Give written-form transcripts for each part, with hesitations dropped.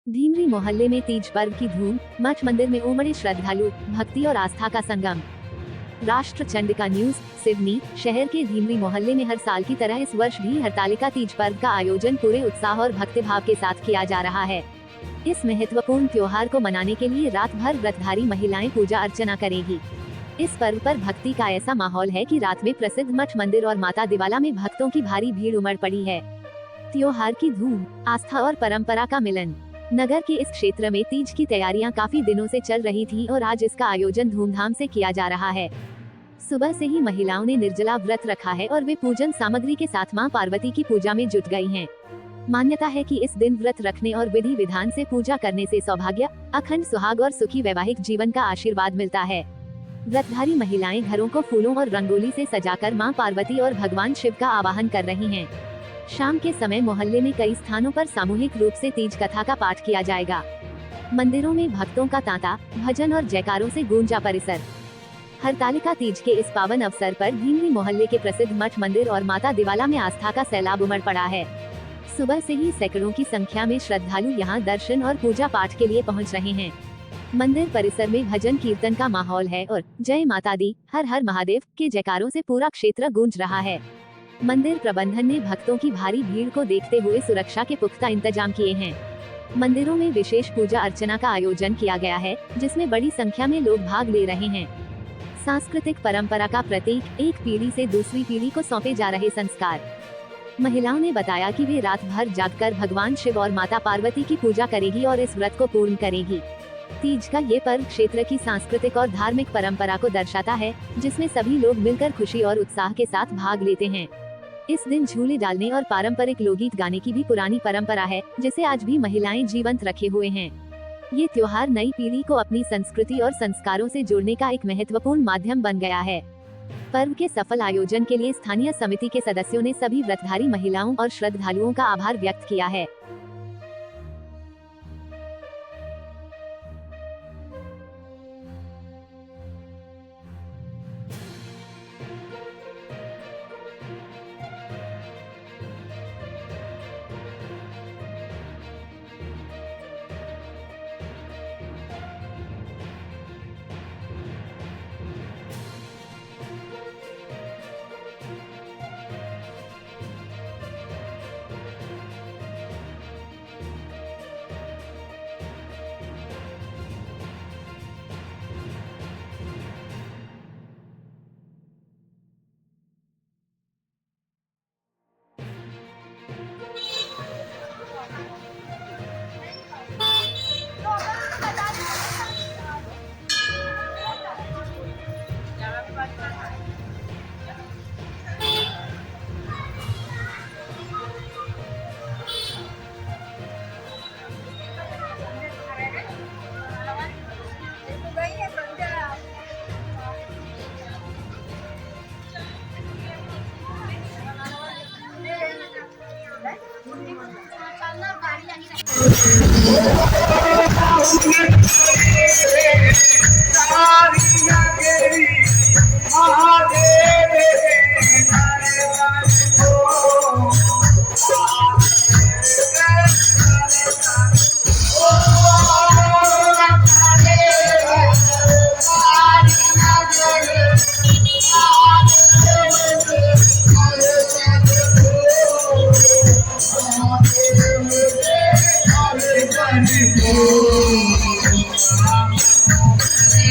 धीमरी मोहल्ले में तीज पर्व की धूम, मठ मंदिर में उमड़े श्रद्धालु, भक्ति और आस्था का संगम। राष्ट्र चंडिका न्यूज, सिवनी। शहर के धीमरी मोहल्ले में हर साल की तरह इस वर्ष भी हरतालिका तीज पर्व का आयोजन पूरे उत्साह और भक्तिभाव के साथ किया जा रहा है। इस महत्वपूर्ण त्योहार को मनाने के लिए रात भर व्रतधारी महिलाएं पूजा अर्चना करेगी। इस पर्व पर भक्ति का ऐसा माहौल है कि रात में प्रसिद्ध मठ मंदिर और माता दिवाला में भक्तों की भारी भीड़ उमड़ पड़ी है। त्योहार की धूम, आस्था और परंपरा का मिलन। नगर के इस क्षेत्र में तीज की तैयारियां काफी दिनों से चल रही थी और आज इसका आयोजन धूमधाम से किया जा रहा है। सुबह से ही महिलाओं ने निर्जला व्रत रखा है और वे पूजन सामग्री के साथ मां पार्वती की पूजा में जुट गई हैं। मान्यता है कि इस दिन व्रत रखने और विधि विधान से पूजा करने से सौभाग्य, अखंड सुहाग और सुखी वैवाहिक जीवन का आशीर्वाद मिलता है। व्रतधारी महिलाएं घरों को फूलों और रंगोली से सजाकर मां पार्वती और भगवान शिव का आवाहन कर रही हैं। शाम के समय मोहल्ले में कई स्थानों पर सामूहिक रूप से तीज कथा का पाठ किया जाएगा। मंदिरों में भक्तों का तांता, भजन और जयकारों से गूंजा परिसर। हरतालिका तीज के इस पावन अवसर पर धीमरी मोहल्ले के प्रसिद्ध मठ मंदिर और माता दिवाला में आस्था का सैलाब उमड़ पड़ा है। सुबह से ही सैकड़ों की संख्या में श्रद्धालु यहां दर्शन और पूजा पाठ के लिए पहुंच रहे हैं। मंदिर परिसर में भजन कीर्तन का माहौल है और जय माता दी, हर हर महादेव के जयकारों से पूरा क्षेत्र गूंज रहा है। मंदिर प्रबंधन ने भक्तों की भारी भीड़ को देखते हुए सुरक्षा के पुख्ता इंतजाम किए हैं। मंदिरों में विशेष पूजा अर्चना का आयोजन किया गया है, जिसमें बड़ी संख्या में लोग भाग ले रहे हैं। सांस्कृतिक परंपरा का प्रतीक, एक पीढ़ी से दूसरी पीढ़ी को सौंपे जा रहे संस्कार। महिलाओं ने बताया कि वे रात भर जागकर भगवान शिव और माता पार्वती की पूजा करेगी और इस व्रत को पूर्ण करेगी। तीज का ये पर्व क्षेत्र की सांस्कृतिक और धार्मिक परंपरा को दर्शाता है, जिसमें सभी लोग मिलकर खुशी और उत्साह के साथ भाग लेते हैं। इस दिन झूले डालने और पारंपरिक लोकगीत गाने की भी पुरानी परंपरा है, जिसे आज भी महिलाएं जीवंत रखे हुए हैं। ये त्योहार नई पीढ़ी को अपनी संस्कृति और संस्कारों से जोड़ने का एक महत्वपूर्ण माध्यम बन गया है। पर्व के सफल आयोजन के लिए स्थानीय समिति के सदस्यों ने सभी व्रतधारी महिलाओं और श्रद्धालुओं का आभार व्यक्त किया है।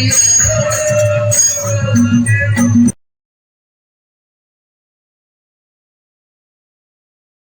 Oh,